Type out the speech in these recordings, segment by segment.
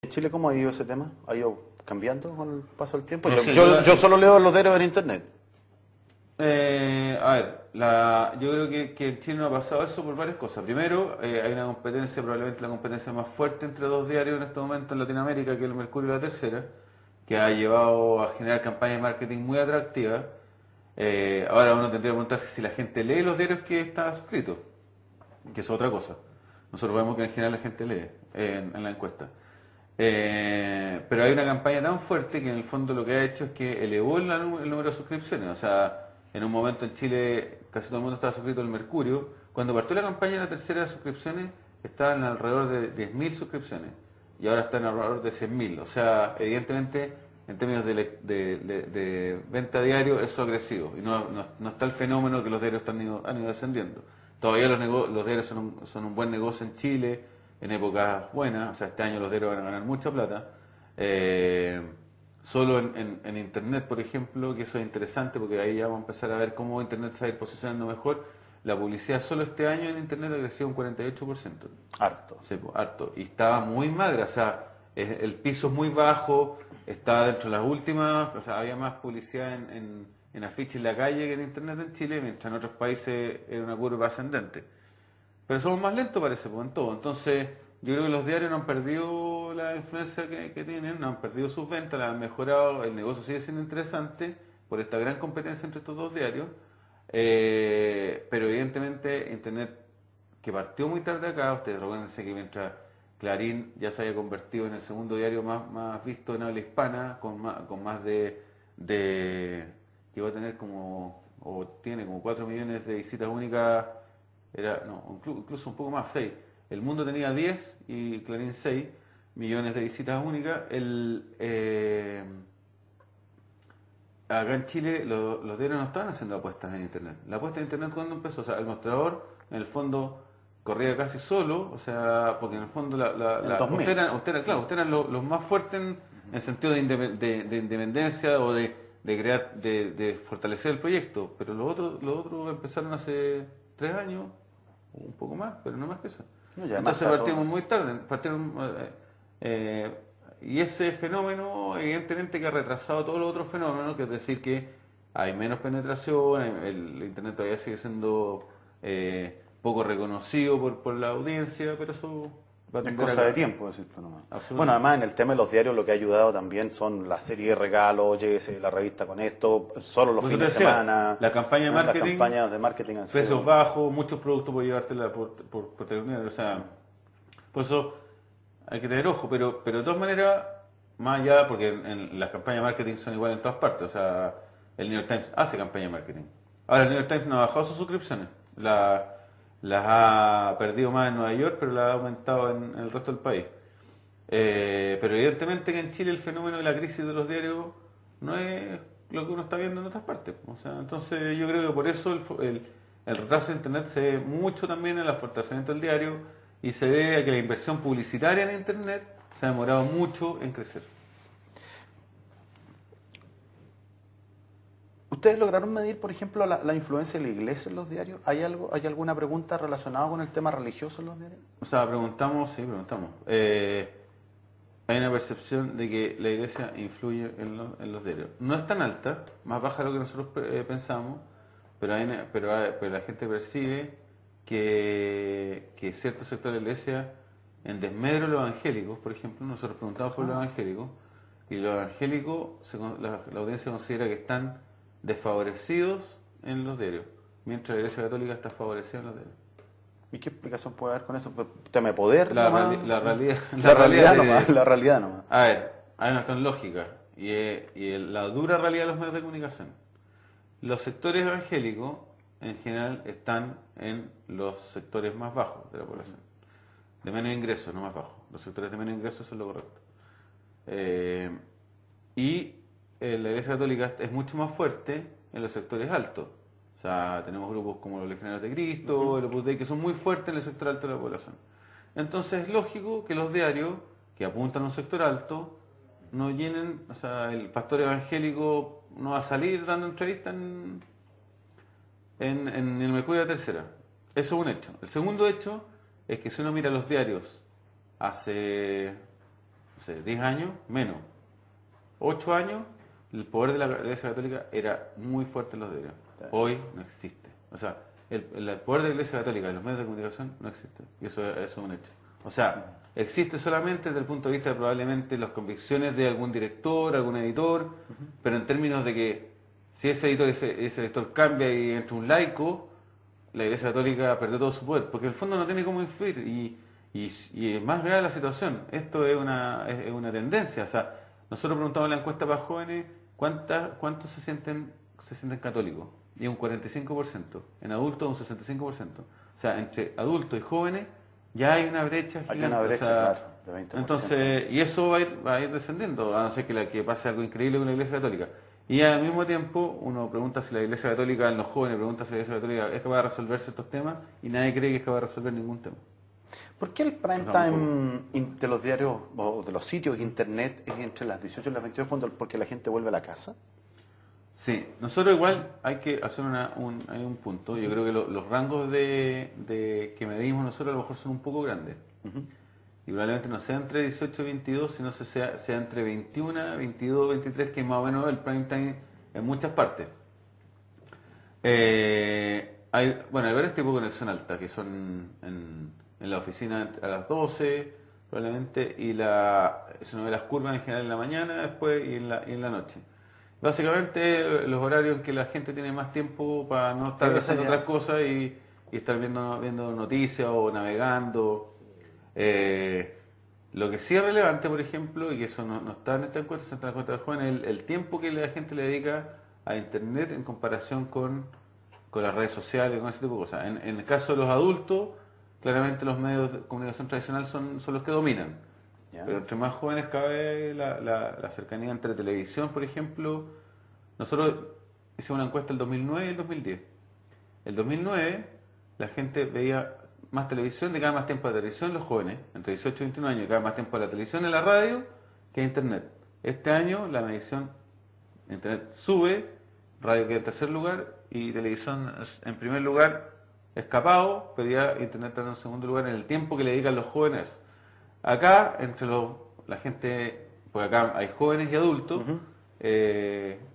Chile cómo ha ido ese tema? ¿Ha ido cambiando con el paso del tiempo? No Yo, sé, yo solo leo los diarios en internet. A ver, yo creo que en Chile no ha pasado eso por varias cosas. Primero, hay una competencia, probablemente la competencia más fuerte entre dos diarios en este momento en Latinoamérica, que es el Mercurio y la Tercera, que ha llevado a generar campañas de marketing muy atractivas. Ahora uno tendría que preguntarse si la gente lee los diarios que está suscrito, que es otra cosa. Nosotros vemos que en general la gente lee en la encuesta. Pero hay una campaña tan fuerte que en el fondo lo que ha hecho es que elevó el número de suscripciones. O sea, en un momento en Chile casi todo el mundo estaba suscrito al Mercurio. Cuando partió la campaña de la tercera de suscripciones, estaban alrededor de 10.000 suscripciones y ahora están alrededor de 100.000. O sea, evidentemente, en términos de venta diario, eso ha crecido y no está el fenómeno que los diarios han ido descendiendo. Todavía los diarios son un buen negocio en Chile, en épocas buenas. O sea, este año los diarios van a ganar mucha plata. Solo en Internet, por ejemplo, que eso es interesante porque ahí ya vamos a empezar a ver cómo Internet se va a ir posicionando mejor. La publicidad solo este año en Internet ha crecido un 48%. Harto. Sí, pues, harto. Y estaba muy magra, o sea, el piso es muy bajo, está dentro de las últimas, o sea, había más publicidad en afiches en la calle que en Internet en Chile, mientras en otros países era una curva ascendente. Pero somos más lentos, parece, pues, en todo. Entonces, yo creo que los diarios no han perdido la influencia que tienen, no han perdido sus ventas, la han mejorado, el negocio sigue siendo interesante por esta gran competencia entre estos dos diarios. Pero evidentemente Internet, que partió muy tarde acá, ustedes recuérdense que mientras Clarín ya se había convertido en el segundo diario más visto en habla hispana, con más que va a tener como, o tiene como 4 millones de visitas únicas, incluso un poco más, 6. El Mundo tenía 10 y Clarín 6 millones de visitas únicas. Acá en Chile los diarios no estaban haciendo apuestas en Internet. La apuesta en Internet cuando empezó, o sea, el mostrador en el fondo corría casi solo, o sea, porque en el fondo En 2000. ustedes eran los más fuertes en sentido de independencia o de fortalecer el proyecto, pero los otros empezaron hace 3 años, o un poco más, pero no más que eso. No, y además Entonces está partimos todo. muy tarde, y ese fenómeno evidentemente que ha retrasado todos los otros fenómenos, que es decir que hay menos penetración, el Internet todavía sigue siendo poco reconocido por la audiencia, pero eso va a Es tender cosa de a... tiempo, es esto nomás. Bueno, Absolutamente. además en el tema de los diarios lo que ha ayudado también son la serie de regalos, lléguese la revista con esto, solo los Por eso fines te de decía, semana, la campaña de las marketing, campañas de marketing han precios sido... bajos, muchos productos por llevártela por tener dinero, o sea, por eso hay que tener ojo, pero de todas maneras, más allá, porque en las campañas de marketing son iguales en todas partes, o sea, el New York Times hace campaña de marketing. Ahora, el New York Times no ha bajado sus suscripciones, las ha perdido más en Nueva York, pero las ha aumentado en el resto del país. Pero evidentemente que en Chile el fenómeno de la crisis de los diarios no es lo que uno está viendo en otras partes. O sea, entonces yo creo que por eso el retraso de Internet se ve mucho también en el fortalecimiento del diario y se ve a que la inversión publicitaria en Internet se ha demorado mucho en crecer. ¿Ustedes lograron medir, por ejemplo, la influencia de la iglesia en los diarios? ¿Hay alguna pregunta relacionada con el tema religioso en los diarios? O sea, preguntamos. Hay una percepción de que la iglesia influye en los diarios. No es tan alta, más baja de lo que nosotros pensamos, pero la gente percibe que ciertos sectores de la iglesia, en desmedro de los evangélicos, por ejemplo, nosotros preguntamos por los evangélicos, y los evangélicos, la audiencia considera que están desfavorecidos en los diarios, mientras la iglesia católica está favorecida en los diarios. ¿Y qué explicación puede haber con eso? ¿Tema de poder nomás? La realidad, La realidad de- nomás, la realidad nomás. A ver, hay una cuestión lógica la dura realidad de los medios de comunicación. Los sectores evangélicos en general están en los sectores más bajos de la población, de menos ingresos, no más bajos. Los sectores de menos ingresos son lo correcto. La Iglesia Católica es mucho más fuerte en los sectores altos. O sea, tenemos grupos como los Legionarios de Cristo, el Opus Dei, que son muy fuertes en el sector alto de la población. Entonces es lógico que los diarios que apuntan a un sector alto no llenen, o sea, el pastor evangélico no va a salir dando entrevistas en el Mercurio de la Tercera. Eso es un hecho. El segundo hecho es que si uno mira los diarios hace no sé, 10 años, menos, 8 años, el poder de la Iglesia Católica era muy fuerte en los diarios. Hoy no existe. O sea, el poder de la Iglesia Católica en los medios de comunicación no existe. Y eso es un hecho. O sea, existe solamente desde el punto de vista de probablemente las convicciones de algún director, algún editor, pero en términos de que si ese editor, ese lector cambia y entra un laico, la Iglesia Católica perdió todo su poder, porque en el fondo no tiene cómo influir y es más real la situación. Esto es una tendencia. O sea, nosotros preguntamos en la encuesta para jóvenes cuántos se sienten católicos, y un 45%, en adultos un 65%. O sea, entre adultos y jóvenes ya hay una brecha gigante. Hay una brecha, o sea, claro, de 20%. Entonces, y eso va a ir descendiendo, a no ser que pase algo increíble con la Iglesia Católica. Y al mismo tiempo, uno pregunta si la Iglesia Católica, en los jóvenes, pregunta si la Iglesia Católica es capaz de resolver ciertos temas, y nadie cree que es capaz de resolver ningún tema. ¿Por qué el prime time de los diarios o de los sitios de internet es entre las 18 y las 22 porque la gente vuelve a la casa? Sí, nosotros igual hay que hacer hay un punto. Yo creo que los rangos que medimos nosotros a lo mejor son un poco grandes. Y probablemente no sea entre 18 y 22, sino sea entre 21, 22, 23, que es más o menos el prime time en muchas partes. Hay varios tipos de conexión alta, que son en la oficina a las 12, probablemente, y si uno ve las curvas en general en la mañana, después y en la noche. Básicamente los horarios en que la gente tiene más tiempo para no estar haciendo otras cosas y estar viendo noticias o navegando. Lo que sí es relevante, por ejemplo, y que eso no está en esta encuesta, está en la encuesta de jóvenes, el tiempo que la gente le dedica a Internet en comparación con las redes sociales, con ese tipo de cosas. En el caso de los adultos, claramente los medios de comunicación tradicional son los que dominan. Pero entre más jóvenes cabe la cercanía entre televisión, por ejemplo. Nosotros hicimos una encuesta el 2009 y el 2010. El 2009 la gente veía más televisión, dedicaba más tiempo a la televisión, los jóvenes, entre 18 y 21 años, dedicaban más tiempo a la televisión y a la radio que a Internet. Este año la medición, Internet sube, radio queda en tercer lugar y televisión en primer lugar, escapado, pero ya Internet está en segundo lugar en el tiempo que le dedican los jóvenes. Acá, entre la gente, porque acá hay jóvenes y adultos,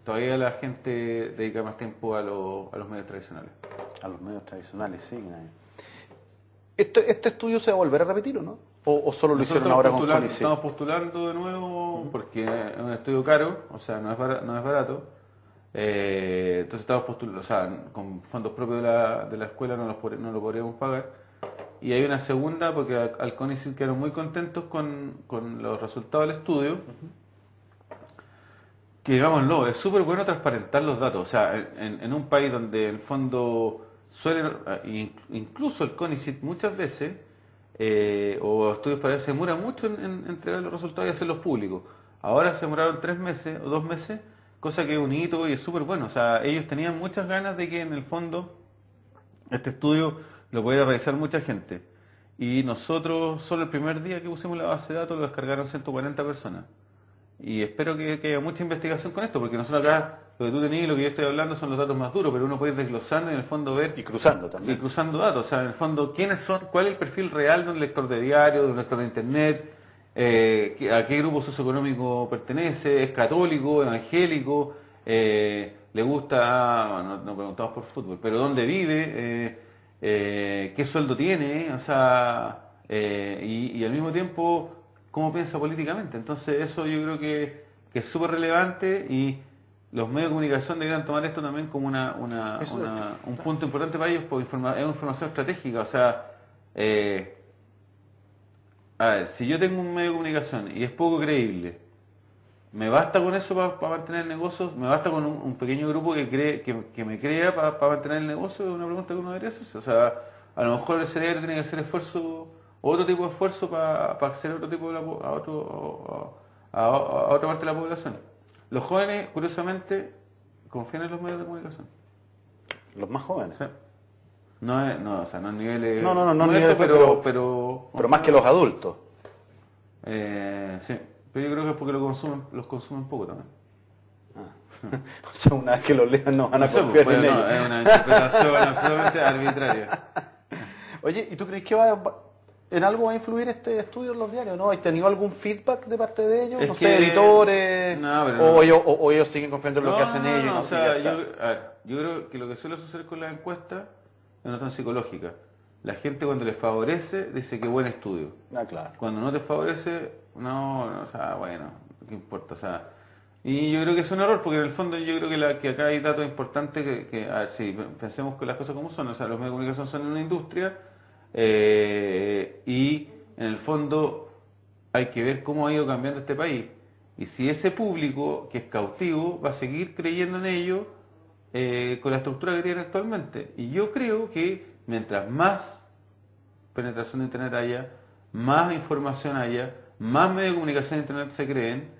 todavía la gente dedica más tiempo a los medios tradicionales. A los medios tradicionales, sí. ¿Este estudio se va a volver a repetir o no? ¿O solo lo hicieron ahora con CONICET? Estamos postulando de nuevo porque es un estudio caro, o sea, no es barato. Entonces estamos postulando, o sea, con fondos propios de la escuela no lo podríamos pagar. Y hay una segunda, porque al CONICET quedaron muy contentos con los resultados del estudio. Que digámoslo, es súper bueno transparentar los datos. O sea, en un país donde en el fondo incluso el CONICET muchas veces, o estudios para se demora mucho en entregar los resultados y hacerlos públicos. Ahora se demoraron 3 meses o 2 meses, cosa que es un hito y es súper bueno. O sea, ellos tenían muchas ganas de que en el fondo este estudio lo pudiera revisar mucha gente. Y nosotros, solo el primer día que pusimos la base de datos, lo descargaron 140 personas. Y espero que haya mucha investigación con esto, porque nosotros acá, lo que tú tenías y lo que yo estoy hablando son los datos más duros, pero uno puede ir desglosando y en el fondo ver... Y cruzando también. Y cruzando datos. O sea, en el fondo, ¿quiénes son? ¿Cuál es el perfil real de un lector de diario, de un lector de internet? ¿A qué grupo socioeconómico pertenece? ¿Es católico, evangélico? ¿Le gusta...? No preguntamos por fútbol, pero ¿dónde vive? ¿Qué sueldo tiene? O sea, y al mismo tiempo, ¿cómo piensa políticamente? Entonces eso yo creo que es súper relevante y los medios de comunicación deberían tomar esto también como un punto importante para ellos, porque es información estratégica. O sea, a ver, si yo tengo un medio de comunicación y es poco creíble, ¿me basta con eso para mantener el negocio? ¿Me basta con un pequeño grupo que me crea para mantener el negocio? Es una pregunta que uno debería hacerse. O sea, a lo mejor el CDR tiene que hacer esfuerzo, otro tipo de esfuerzo para acceder a otro tipo a otra parte de la población. Los jóvenes, curiosamente, confían en los medios de comunicación. Los más jóvenes. Sí. O sea, no en niveles... No niveles, pero más que los adultos. Sí. Pero yo creo que es porque los consumen poco también. O sea, una vez que los lean no van a confiar en ellos. Es una interpretación absolutamente arbitraria. Oye, ¿y tú crees que ¿En algo va a influir este estudio en los diarios? ¿No? ¿Has tenido algún feedback de parte de ellos? Es No que- sé, editores, No, pero o, no. ellos siguen confiando en lo que hacen No, ellos. no, ¿no? o Sí, sea, ya está. a ver, yo creo que lo que suele suceder con las encuestas es una cuestión psicológica. La gente cuando le favorece dice que buen estudio. Ah, claro. Cuando no te favorece, no, o sea, bueno, ¿qué importa? O sea, y yo creo que es un error, porque en el fondo yo creo que acá hay datos importantes a ver, sí, pensemos que las cosas como son, o sea, los medios de comunicación son una industria, y en el fondo hay que ver cómo ha ido cambiando este país. Y si ese público que es cautivo va a seguir creyendo en ello con la estructura que tiene actualmente. Y yo creo que mientras más penetración de Internet haya, más información haya, más medios de comunicación de Internet se creen,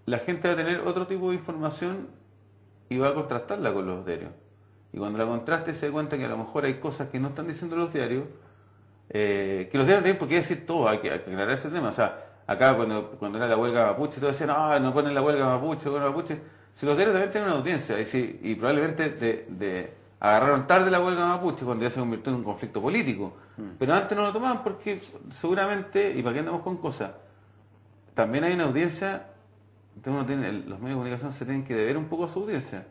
la gente va a tener otro tipo de información y va a contrastarla con los diarios. Y cuando la contraste se da cuenta que a lo mejor hay cosas que no están diciendo los diarios, que los diarios tienen por qué decir todo, hay que aclarar ese tema. O sea, acá cuando era la huelga mapuche, todos decían, no ponen la huelga mapuche, si los diarios también tienen una audiencia, y probablemente agarraron tarde la huelga mapuche cuando ya se convirtió en un conflicto político. Pero antes no lo tomaban porque seguramente, y para qué andamos con cosas, también hay una audiencia, los medios de comunicación se tienen que deber un poco a su audiencia.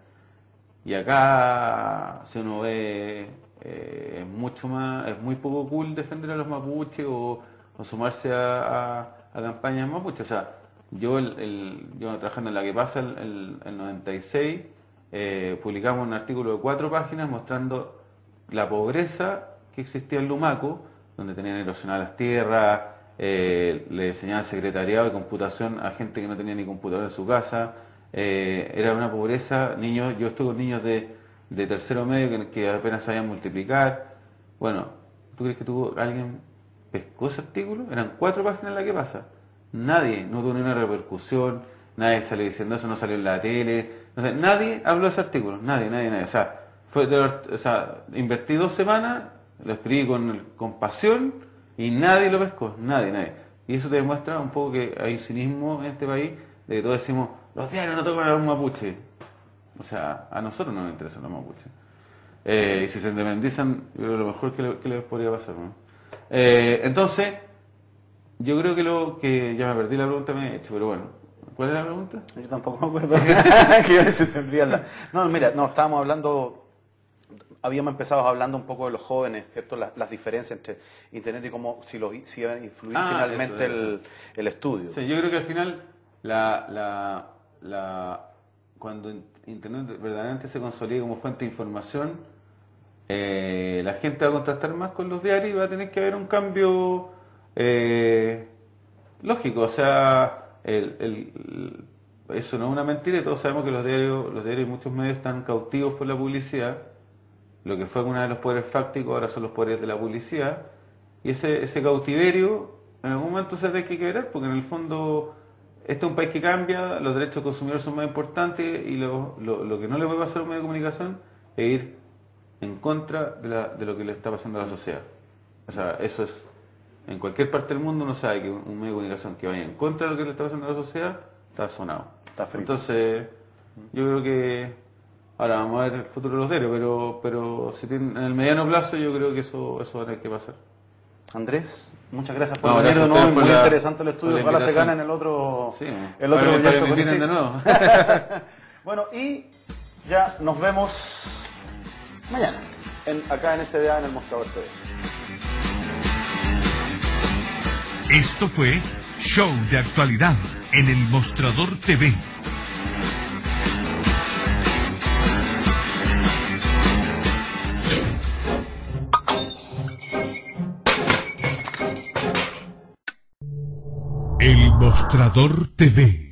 Y acá, si uno ve, es muy poco cool defender a los mapuches o sumarse a campañas mapuches. O sea, yo trabajando en La Que Pasa el 96, publicamos un artículo de 4 páginas mostrando la pobreza que existía en Lumaco, donde tenían erosionadas las tierras, le enseñaban secretariado y computación a gente que no tenía ni computador en su casa. Era una pobreza, niños, yo estuve con niños de tercero medio que apenas sabían multiplicar. Bueno, ¿tú crees que alguien pescó ese artículo? Eran 4 páginas en La Que Pasa. Nadie, no tuvo ni una repercusión, nadie salió diciendo eso, no salió en la tele, no sé, nadie habló de ese artículo, nadie. O sea, invertí 2 semanas, lo escribí con pasión y nadie lo pescó, nadie. Y eso te demuestra un poco que hay cinismo en este país, de que todos decimos, los diarios no tocan a los mapuches. O sea, a nosotros no nos interesan los mapuches. Y si se independizan, yo creo que lo mejor que les podría pasar, ¿no? Entonces, yo creo que ya me perdí la pregunta que me he hecho, pero bueno. ¿Cuál era la pregunta? Yo tampoco me acuerdo. Que a veces se olvida. No, mira, estábamos hablando, habíamos empezado hablando un poco de los jóvenes, ¿cierto? Las diferencias entre Internet y cómo, si iban a influir finalmente eso. el estudio. Sí, yo creo que al final, cuando Internet verdaderamente se consolide como fuente de información, la gente va a contrastar más con los diarios y va a tener que haber un cambio lógico. O sea, eso no es una mentira y todos sabemos que los diarios y muchos medios están cautivos por la publicidad. Lo que fue una de los poderes fácticos ahora son los poderes de la publicidad. Y ese cautiverio en algún momento se tiene que quebrar, porque en el fondo este es un país que cambia, los derechos del consumidor son más importantes y lo que no le puede pasar a un medio de comunicación es ir en contra de lo que le está pasando a la sociedad. O sea, eso es, en cualquier parte del mundo uno sabe que un medio de comunicación que vaya en contra de lo que le está pasando a la sociedad está sonado. Está frito. Entonces, yo creo que ahora vamos a ver el futuro de los diarios, pero en el mediano plazo yo creo que eso va a tener que pasar. Andrés, muchas gracias por No, venir gracias de a nuevo. ustedes Muy por interesante el estudio. por la Ojalá se invitación. gane en el otro Sí, proyecto. para que que me inviten sí. de nuevo. Bueno, y ya nos vemos mañana, acá en SDA, en el Mostrador TV. Esto fue Show de Actualidad en el Mostrador TV. El Mostrador TV.